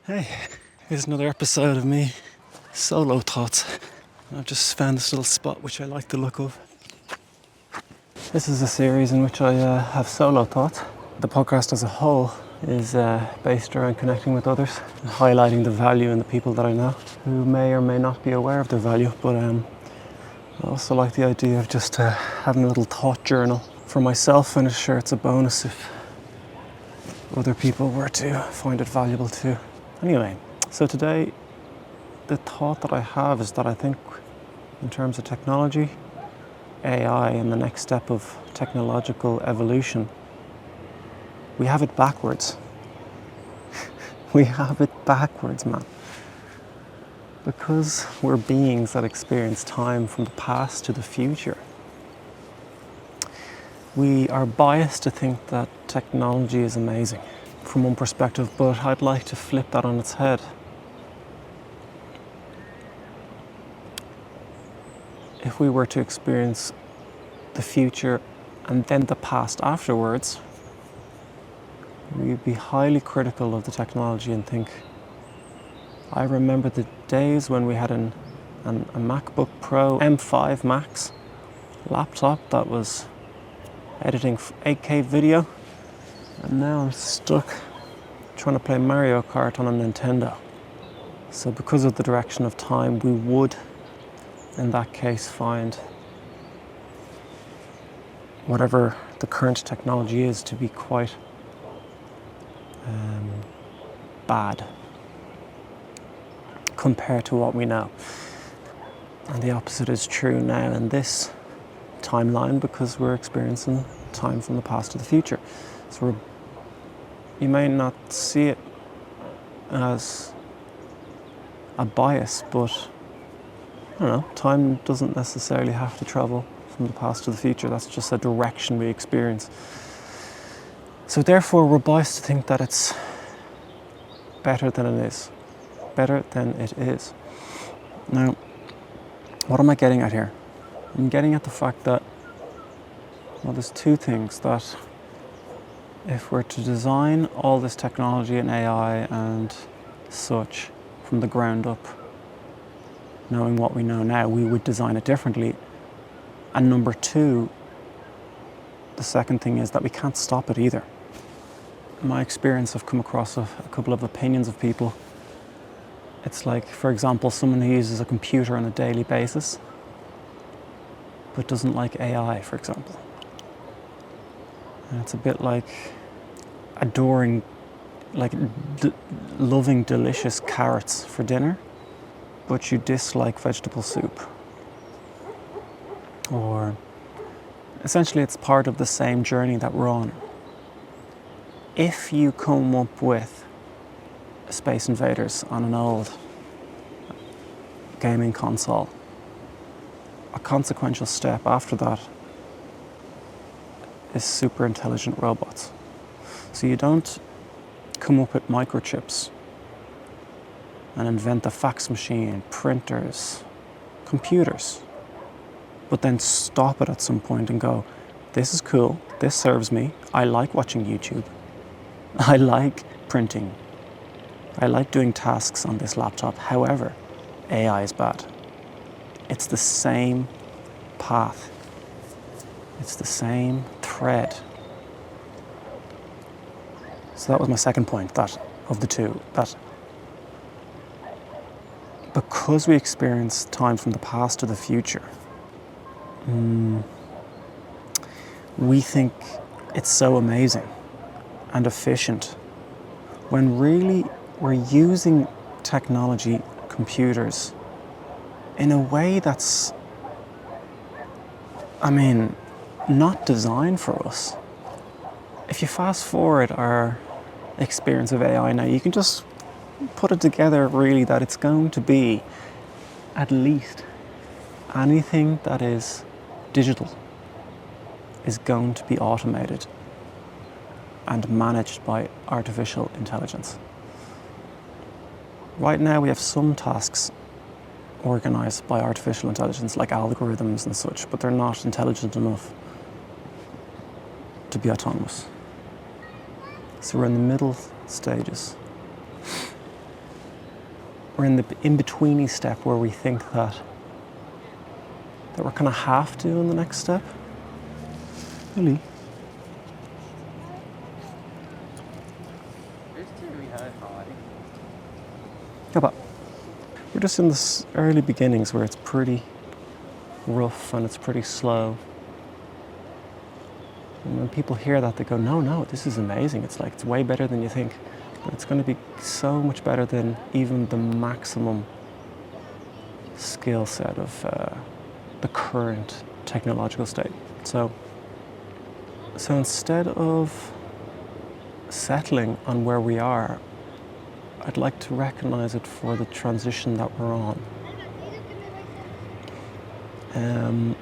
Hey, here's another episode of me solo thoughts. I've just found this little spot which I like the look of. This is a series in which I have solo thoughts. The podcast as a whole is based around connecting with others and highlighting the value in the people that I know who may or may not be aware of their value. But I also like the idea of just having a little thought journal for myself, and I'm sure it's a bonus if other people were to find it valuable too. Anyway, so today the thought that I have is that I think in terms of technology, AI and the next step of technological evolution, we have it backwards. We have it backwards, man. Because we're beings that experience time from the past to the future, we are biased to think that technology is amazing from one perspective, but I'd like to flip that on its head. If we were to experience the future and then the past afterwards, we'd be highly critical of the technology and think, I remember the days when we had a MacBook Pro M5 Max laptop that was editing 8K video, and now I'm stuck trying to play Mario Kart on a Nintendo. So because of the direction of time, we would in that case find whatever the current technology is to be quite bad compared to what we know. And the opposite is true now in this timeline, because we're experiencing time from the past to the future. So you may not see it as a bias, but I don't know, time doesn't necessarily have to travel from the past to the future. That's just a direction we experience. So therefore we're biased to think that it's better than it is. Better than it is. Now, what am I getting at here? I'm getting at the fact that, well, there's two things. That if we're to design all this technology and AI and such from the ground up, knowing what we know now, we would design it differently. And number two, the second thing is that we can't stop it either. In my experience, I've come across a couple of opinions of people. It's like, for example, someone who uses a computer on a daily basis but doesn't like AI, for example. And it's a bit like adoring, like loving delicious carrots for dinner, but you dislike vegetable soup. Or essentially it's part of the same journey that we're on. If you come up with Space Invaders on an old gaming console, a consequential step after that is super intelligent robots. So you don't come up with microchips and invent the fax machine, printers, computers, but then stop it at some point and go, this is cool, this serves me, I like watching YouTube, I like printing, I like doing tasks on this laptop. However, AI is bad. It's the same path. It's the same thread. So that was my second point, that of the two, that because we experience time from the past to the future, we think it's so amazing and efficient, when really we're using technology, computers, in a way that's, not designed for us. If you fast forward our experience of AI now, you can just put it together really that it's going to be at least anything that is digital is going to be automated and managed by artificial intelligence. Right now we have some tasks organized by artificial intelligence, like algorithms and such, but they're not intelligent enough to be autonomous. So we're in the middle stages. we're in the in-betweeny step where we think that we're kind of half doing the next step. Really? Yeah, but we're just in the early beginnings where it's pretty rough and it's pretty slow. And when people hear that, they go, no, this is amazing. It's way better than you think. But it's going to be so much better than even the maximum skill set of the current technological state. So instead of settling on where we are, I'd like to recognize it for the transition that we're on. And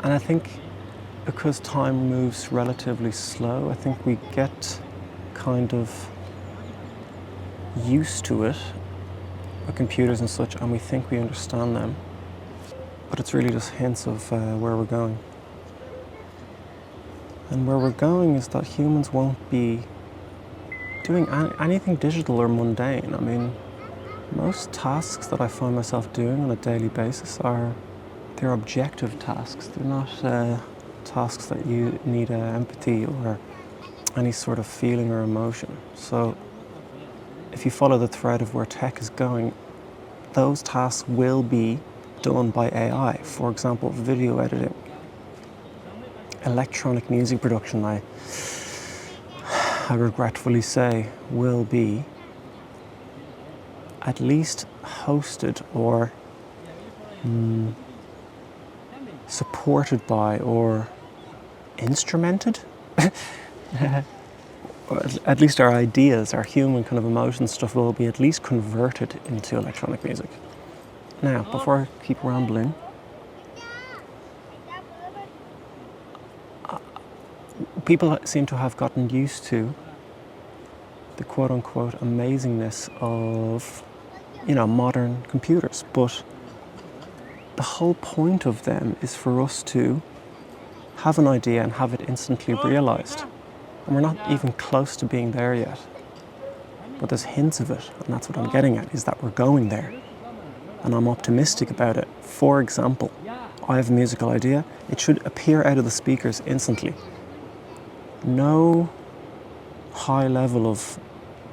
I think because time moves relatively slow, I think we get kind of used to it with computers and such, and we think we understand them. But it's really just hints of where we're going. And where we're going is that humans won't be doing anything digital or mundane. I mean, most tasks that I find myself doing on a daily basis they're objective tasks. They're not tasks that you need empathy or any sort of feeling or emotion. So if you follow the thread of where tech is going, those tasks will be done by AI. For example, video editing, electronic music production, I regretfully say, will be at least hosted or supported by or instrumented. Or at least our ideas, our human kind of emotion stuff will be at least converted into electronic music. Now, before I keep rambling, people seem to have gotten used to the quote-unquote amazingness of, modern computers, but the whole point of them is for us to have an idea and have it instantly realized. And we're not even close to being there yet. But there's hints of it, and that's what I'm getting at, is that we're going there. And I'm optimistic about it. For example, I have a musical idea. It should appear out of the speakers instantly. No high level of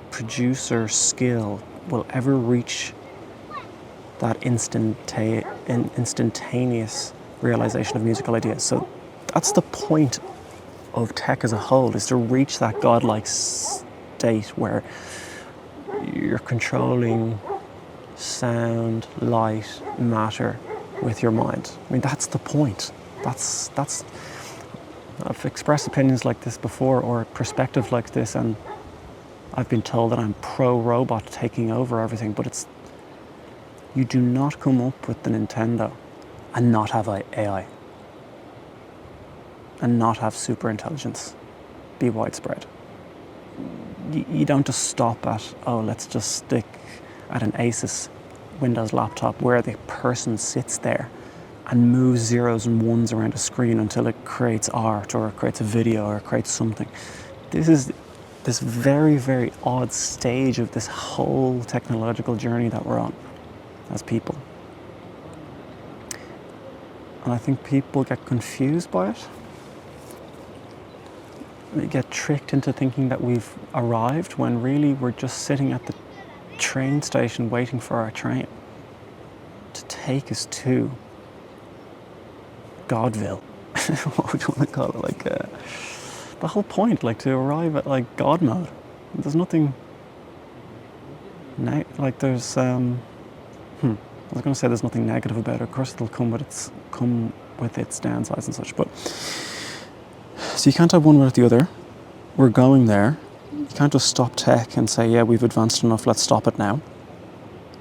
producer skill will ever reach that instantaneous realization of musical ideas. So that's the point of tech as a whole, is to reach that godlike state where you're controlling sound, light, matter with your mind. I mean, that's the point. That's I've expressed opinions like this before, or perspective like this, and I've been told that I'm pro-robot taking over everything, but you do not come up with the Nintendo and not have AI and not have super intelligence be widespread. You don't just stop at, let's just stick at an Asus Windows laptop where the person sits there and moves zeros and ones around a screen until it creates art or it creates a video or it creates something. This is this very, very odd stage of this whole technological journey that we're on as people. And I think people get confused by it. They get tricked into thinking that we've arrived when really we're just sitting at the train station waiting for our train to take us to Godville. What would you want to call it? The whole point, to arrive at God mode. There's nothing there's I was going to say there's nothing negative about it. Of course it'll come with its downsides and such, but so you can't have one without the other. We're going there. You can't just stop tech and say, yeah, we've advanced enough, let's stop it now.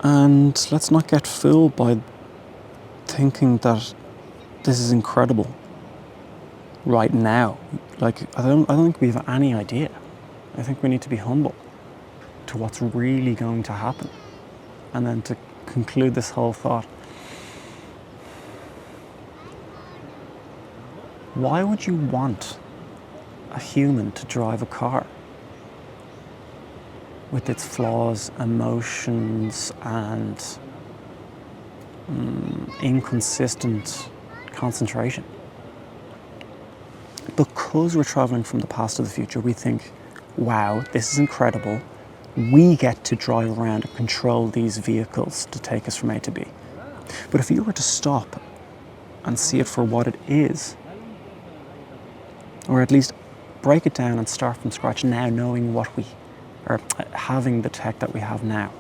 And let's not get fooled by thinking that this is incredible right now. I don't think we have any idea. I think we need to be humble to what's really going to happen. And then to conclude this whole thought, why would you want a human to drive a car? with its flaws, emotions, and inconsistent concentration. Because we're traveling from the past to the future, we think, wow, this is incredible. We get to drive around and control these vehicles to take us from A to B. But if you were to stop and see it for what it is, or at least break it down and start from scratch now, knowing what we are, having the tech that we have now,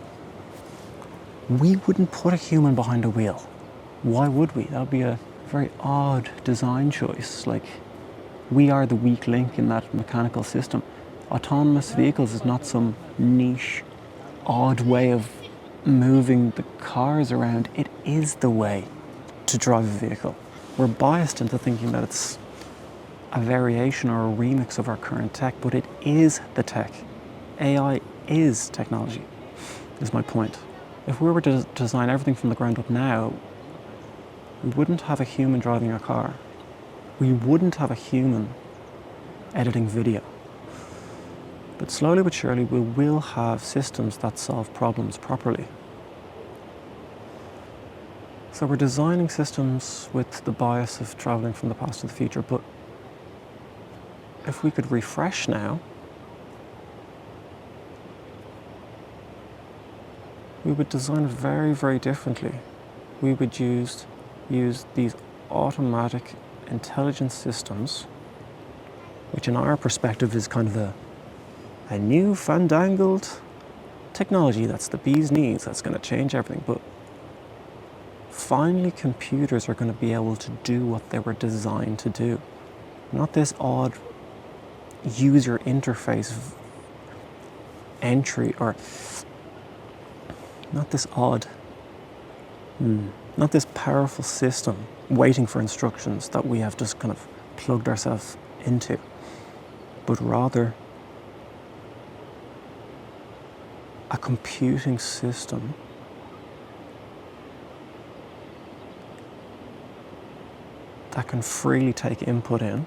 we wouldn't put a human behind a wheel. Why would we? That would be a very odd design choice. Like, we are the weak link in that mechanical system. Autonomous vehicles is not some niche, odd way of moving the cars around. It is the way to drive a vehicle. We're biased into thinking that it's a variation or a remix of our current tech, but it is the tech. AI is technology, is my point. If we were to design everything from the ground up now, we wouldn't have a human driving a car. We wouldn't have a human editing video. But slowly but surely, we will have systems that solve problems properly. So we're designing systems with the bias of traveling from the past to the future, but if we could refresh now, we would design it very, very differently. We would use these automatic intelligence systems, which in our perspective is kind of a new fandangled technology that's the bee's knees, that's going to change everything. But finally, computers are going to be able to do what they were designed to do. Not this odd user interface entry, or not this odd, not this powerful system waiting for instructions that we have just kind of plugged ourselves into, but rather a computing system that can freely take input in,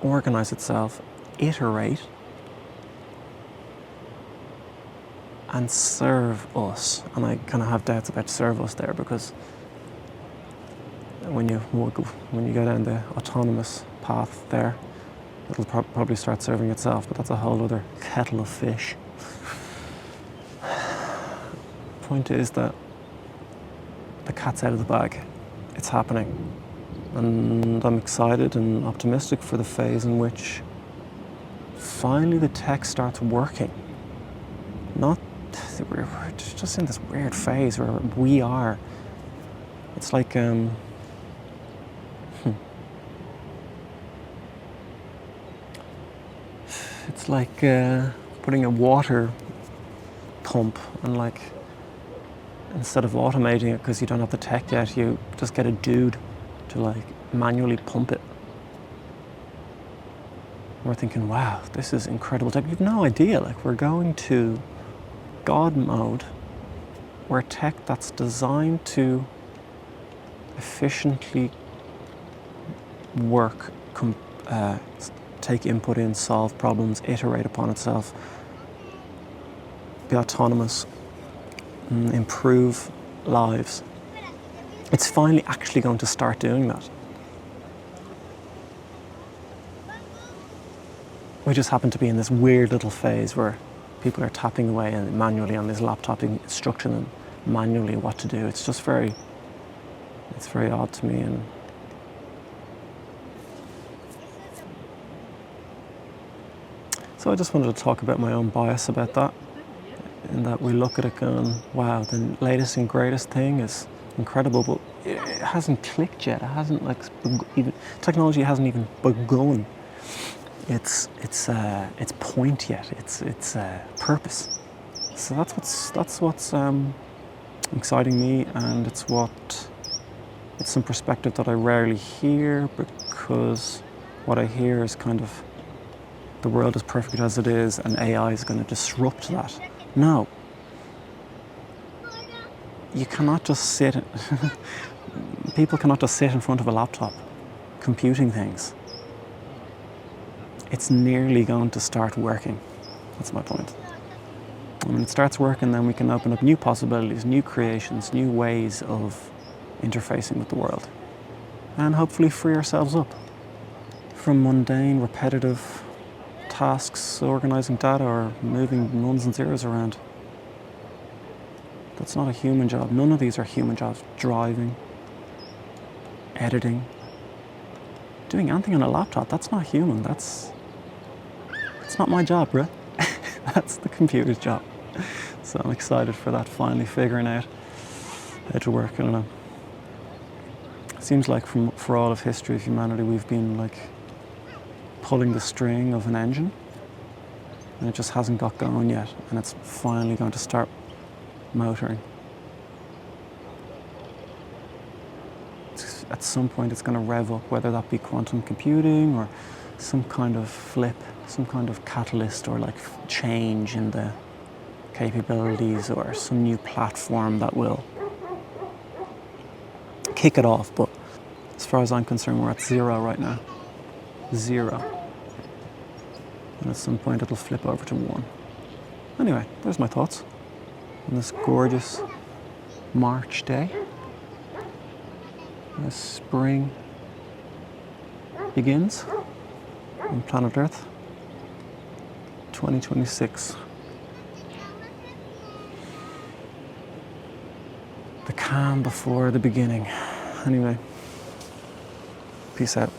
organize itself, iterate, and serve us. And I kind of have doubts about serve us there, because when you go down the autonomous path there, it'll probably start serving itself, but that's a whole other kettle of fish. Point is that the cat's out of the bag. It's happening. And I'm excited and optimistic for the phase in which finally the tech starts working. We're just in this weird phase where we are. It's like it's like putting a water pump, and like, instead of automating it because you don't have the tech yet, you just get a dude to like manually pump it. We're thinking, wow, this is incredible tech. You've no idea, like, we're going to God mode, where tech that's designed to efficiently work, take input in, solve problems, iterate upon itself, be autonomous, improve lives. It's finally actually going to start doing that. We just happen to be in this weird little phase where people are tapping away and manually on this laptop, instructing them manually what to do. It's just very odd to me. And so I just wanted to talk about my own bias about that, in that we look at it going, wow, the latest and greatest thing is incredible, but it hasn't clicked yet. It hasn't technology hasn't even begun its point yet. Its purpose. So that's what's exciting me, and it's some perspective that I rarely hear, because what I hear is kind of, the world is perfect as it is and AI is going to disrupt that. No. You cannot just sit, people cannot just sit in front of a laptop computing things. It's nearly going to start working. That's my point. And when it starts working, then we can open up new possibilities, new creations, new ways of interfacing with the world. And hopefully free ourselves up from mundane, repetitive tasks, organizing data or moving ones and zeros around. That's not a human job. None of these are human jobs. Driving, editing, doing anything on a laptop, that's not human. That's not my job, bruh. That's the computer's job. So I'm excited for that, finally figuring out how to work. I don't know. It seems like for all of history of humanity, we've been like pulling the string of an engine, and it just hasn't got going yet, and it's finally going to start motoring. At some point it's going to rev up, whether that be quantum computing or some kind of flip, some kind of catalyst or like change in the capabilities or some new platform that will kick it off. But as far as I'm concerned, we're at 0 right now. 0. And at some point it'll flip over to 1. Anyway, there's my thoughts on this gorgeous March day. As spring begins on planet Earth, 2026. The calm before the beginning. Anyway, peace out.